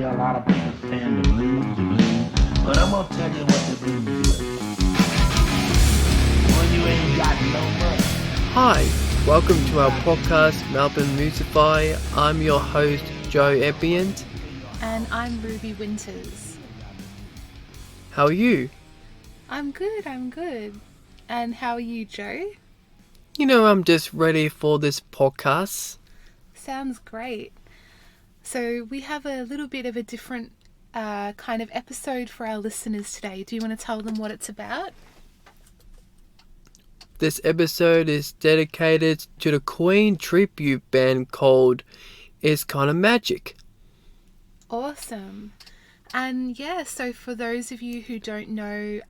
hear a lot of people saying the blues, but I'm gonna tell you what the blues is. When you ain't got no money. Hi, welcome to our podcast, Melbourne Musify. I'm your host, Joe Ebbient. And I'm Ruby Winters. How are you? I'm good. And how are you, Joe? I'm just ready for this podcast. Sounds great. So we have a little bit of a different kind of episode for our listeners today. Do you want to tell them what it's about? This episode is dedicated to the Queen tribute band called It's Kinda Magic. Awesome. And yeah, so for those of you who don't know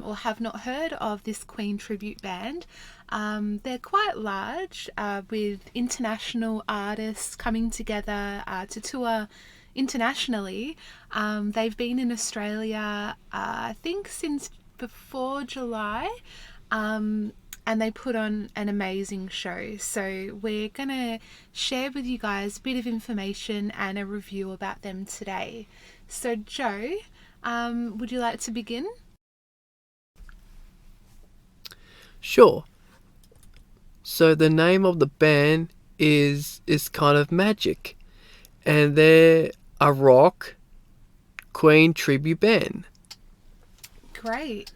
or have not heard of this Queen tribute band, they're quite large with international artists coming together to tour internationally. They've been in Australia, I think, since before July. And they put on an amazing show. So we're going to share with you guys a bit of information and a review about them today. So Joe, would you like to begin? Sure. So the name of the band is Kind of Magic. And they're a rock Queen tribute band. Great.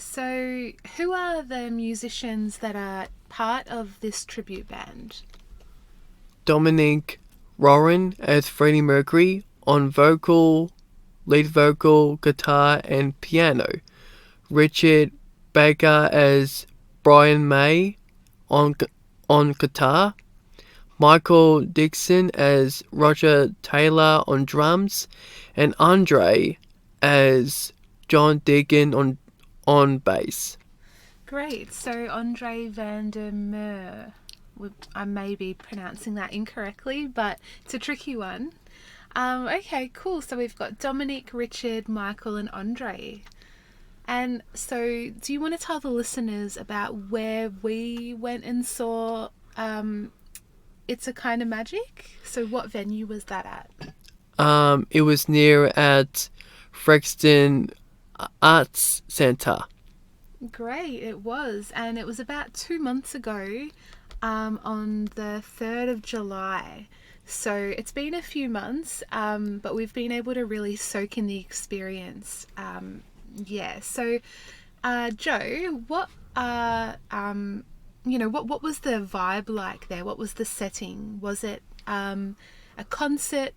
So, who are the musicians that are part of this tribute band? Dominic Warren as Freddie Mercury on lead vocal, guitar and piano. Richard Baker as Brian May on guitar. Michael Dixon as Roger Taylor on drums. And Andre as John Deacon on bass. Great. So Andre van der Meer. I may be pronouncing that incorrectly, but it's a tricky one. Okay, cool. So we've got Dominic, Richard, Michael and Andre. And so do you want to tell the listeners about where we went and saw It's a Kind of Magic? So what venue was that at? It was near at Frexton Arts Centre. Great, it was. And it was about 2 months ago on the 3rd of July. So it's been a few months, but we've been able to really soak in the experience. So Joe, what what was the vibe like there? What was the setting? Was it a concert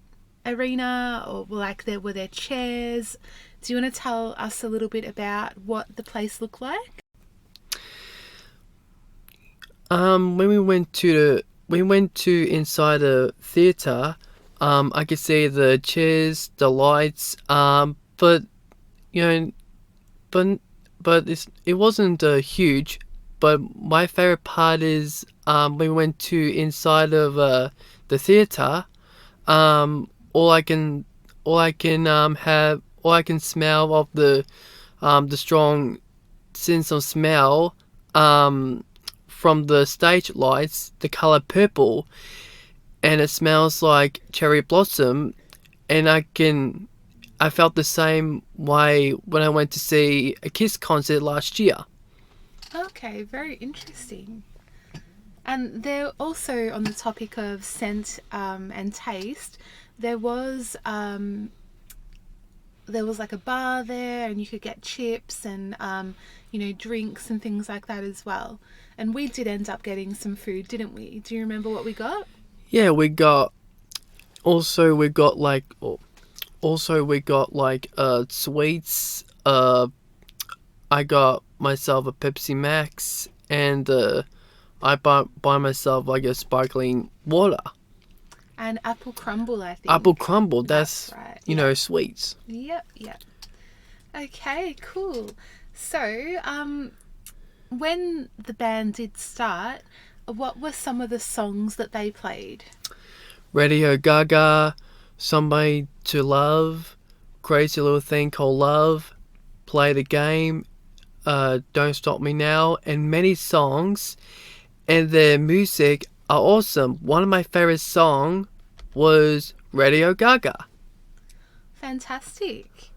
arena, or were there chairs? Do you want to tell us a little bit about what the place looked like? When we went to inside the theatre, I could see the chairs, the lights, but it wasn't huge. But my favorite part is we went to inside of the theatre. All I can smell of the strong sense of smell from the stage lights, the color purple, and it smells like cherry blossom. And I felt the same way when I went to see a Kiss concert last year. Okay, very interesting. And they're also on the topic of scent and taste. There was like a bar there, and you could get chips and drinks and things like that as well. And we did end up getting some food, didn't we? Do you remember what we got? Yeah, we got sweets. I got myself a Pepsi Max, and I buy myself like a sparkling water. And apple crumble, I think. Apple crumble, that's right. Sweets. Yep. Okay, cool. So, when the band did start, what were some of the songs that they played? Radio Gaga, Somebody to Love, Crazy Little Thing Called Love, Play the Game, Don't Stop Me Now, and many songs. And their music are awesome. One of my favorite songs was Radio Gaga. Fantastic.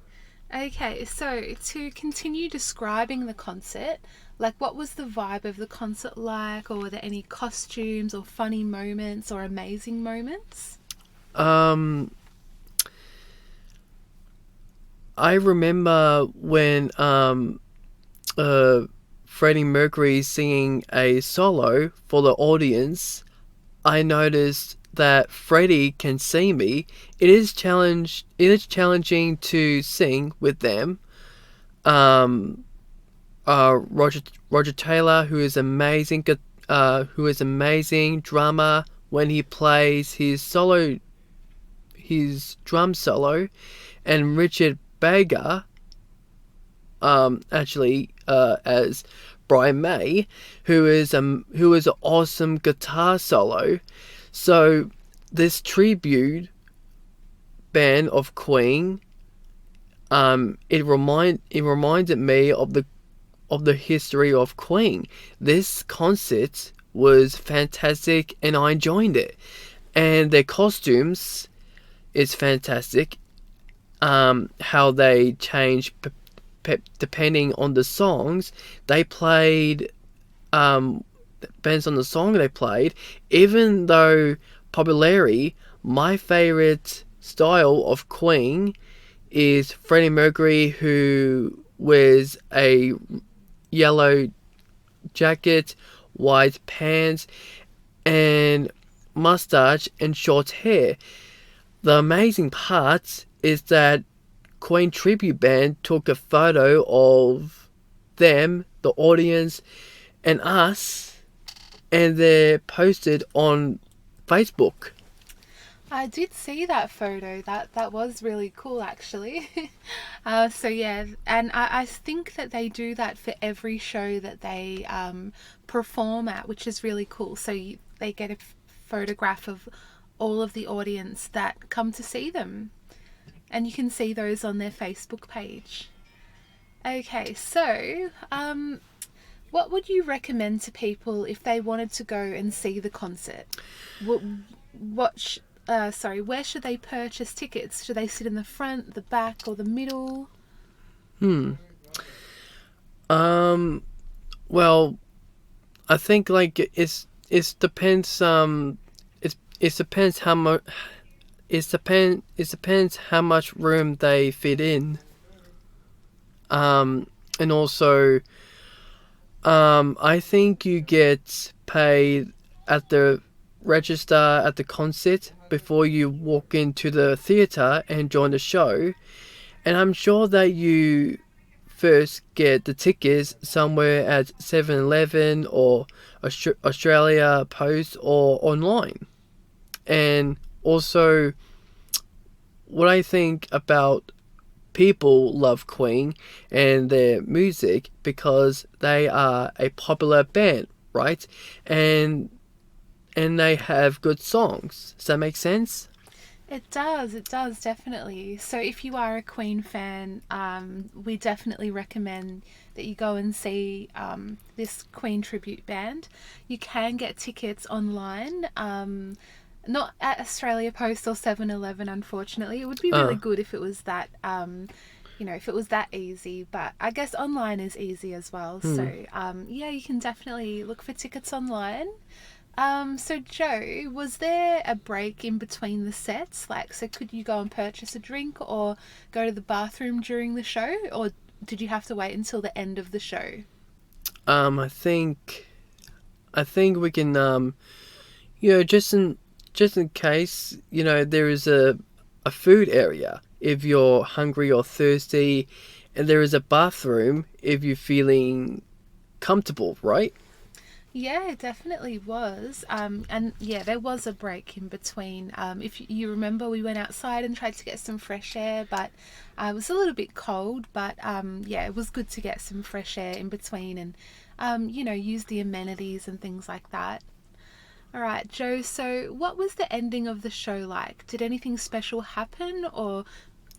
Okay, so to continue describing the concert, like what was the vibe of the concert like, or were there any costumes or funny moments or amazing moments? Um, I remember when Freddie Mercury singing a solo for the audience. I noticed that Freddie can see me. It is challenging to sing with them. Um, Roger Taylor, who is amazing drummer when he plays his drum solo, and Richard Baker, as Brian May, who is an awesome guitar solo. So this tribute band of Queen, it reminded me of the history of Queen. This concert was fantastic, and I enjoyed it. And their costumes is fantastic. How they change depending on the songs they played. Depends on the song they played. Even though popularity, my favorite style of Queen is Freddie Mercury, who wears a yellow jacket, white pants, and mustache and short hair. The amazing part is that Queen tribute band took a photo of them, the audience, and us, and they're posted on Facebook. I did see that photo. That was really cool, actually. So yeah, and I think that they do that for every show that they perform at, which is really cool. So they get a photograph of all of the audience that come to see them, and you can see those on their Facebook page. Okay, so what would you recommend to people if they wanted to go and see the concert? Where should they purchase tickets? Should they sit in the front, the back, or the middle? Well, I think like it depends. It depends how much. It depends how much room they fit in. And also, I think you get paid at the register at the concert before you walk into the theatre and join the show. And I'm sure that you first get the tickets somewhere at 7-Eleven or Australia Post or online. And also, what I think about people love Queen and their music because they are a popular band, right? And they have good songs. Does that make sense? It does, definitely. So if you are a Queen fan, we definitely recommend that you go and see this Queen tribute band. You can get tickets online, not at Australia Post or 7-Eleven, unfortunately. It would be really good if it was that, if it was that easy, but I guess online is easy as well. So, yeah, you can definitely look for tickets online. So Joe, was there a break in between the sets? So could you go and purchase a drink or go to the bathroom during the show, or did you have to wait until the end of the show? I think we can, just in case, there is a food area if you're hungry or thirsty, and there is a bathroom if you're feeling comfortable, right? Yeah, it definitely was. And yeah, there was a break in between. If you remember, we went outside and tried to get some fresh air, but it was a little bit cold. But yeah, it was good to get some fresh air in between and, use the amenities and things like that. All right, Joe, so what was the ending of the show like? Did anything special happen? Or,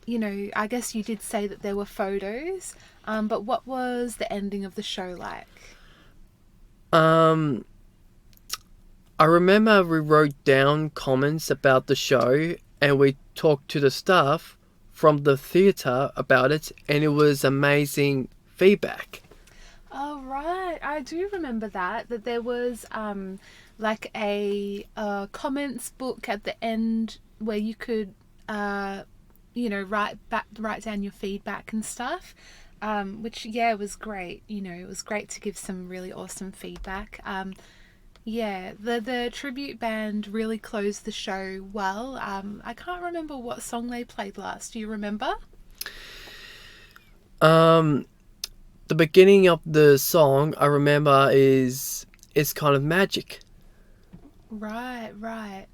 I guess you did say that there were photos, but what was the ending of the show like? I remember we wrote down comments about the show and we talked to the staff from the theatre about it, and it was amazing feedback. Oh, right. I do remember that there was like a comments book at the end where you could, write down your feedback and stuff, which, was great. It was great to give some really awesome feedback. The tribute band really closed the show well. I can't remember what song they played last. Do you remember? The beginning of the song I remember is It's Kind of Magic. Right.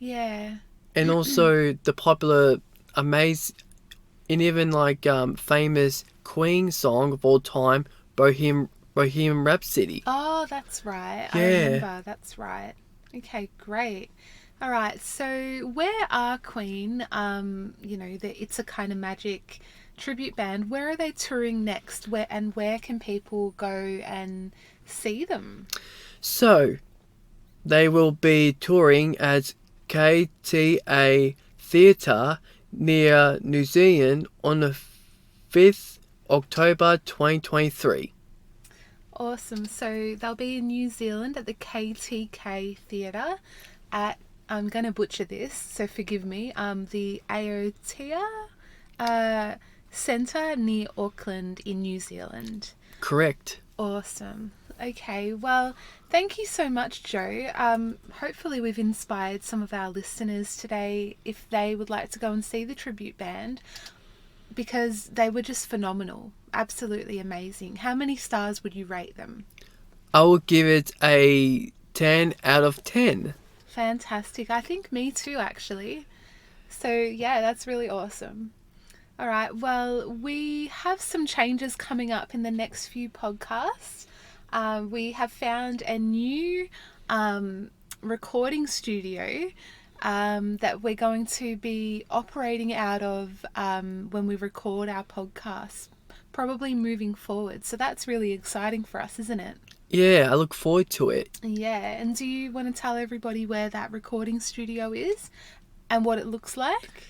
Yeah. And also the popular, amazing, and even famous Queen song of all time, Bohemian Rhapsody. Oh, that's right. Yeah. I remember. That's right. Okay, great. All right. So where are Queen? It's a Kind of Magic tribute band. Where are they touring next? Where can people go and see them? So they will be touring at KTA Theatre near New Zealand on the 5th October 2023. Awesome. So they'll be in New Zealand at the KTK Theatre at, I'm going to butcher this, so forgive me, the Aotea Centre near Auckland in New Zealand. Correct. Awesome. Okay, well, thank you so much, Joe. Hopefully we've inspired some of our listeners today if they would like to go and see the tribute band, because they were just phenomenal. Absolutely amazing. How many stars would you rate them? I will give it a 10 out of 10. Fantastic. I think me too, actually. So, yeah, that's really awesome. All right, well, we have some changes coming up in the next few podcasts. We have found a new recording studio that we're going to be operating out of when we record our podcast, probably moving forward. So that's really exciting for us, isn't it? Yeah, I look forward to it. Yeah, and do you want to tell everybody where that recording studio is and what it looks like?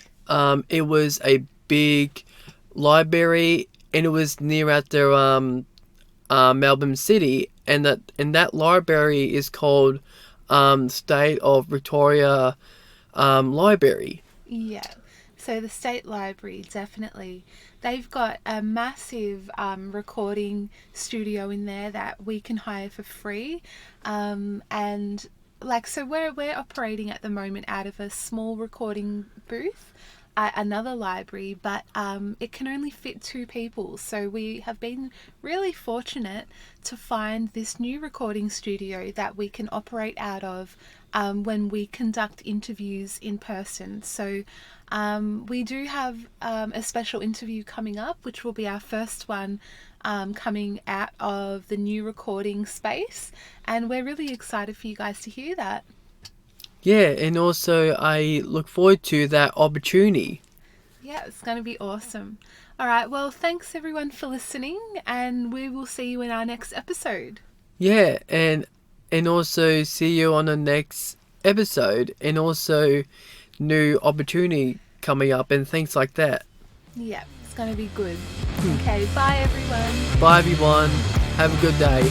It was a big library, and it was near at the Melbourne City, and that library is called State of Victoria Library. Yeah, so the State Library, definitely. They've got a massive recording studio in there that we can hire for free, and so we're operating at the moment out of a small recording booth at another library, but it can only fit 2 people. So we have been really fortunate to find this new recording studio that we can operate out of when we conduct interviews in person. So we do have a special interview coming up, which will be our first one coming out of the new recording space, and we're really excited for you guys to hear that. Yeah, and also I look forward to that opportunity. Yeah, it's going to be awesome. All right, well, thanks everyone for listening, and we will see you in our next episode. Yeah, and also see you on the next episode, and also new opportunity coming up and things like that. Yeah, it's going to be good. Okay, bye everyone. Bye everyone. Have a good day.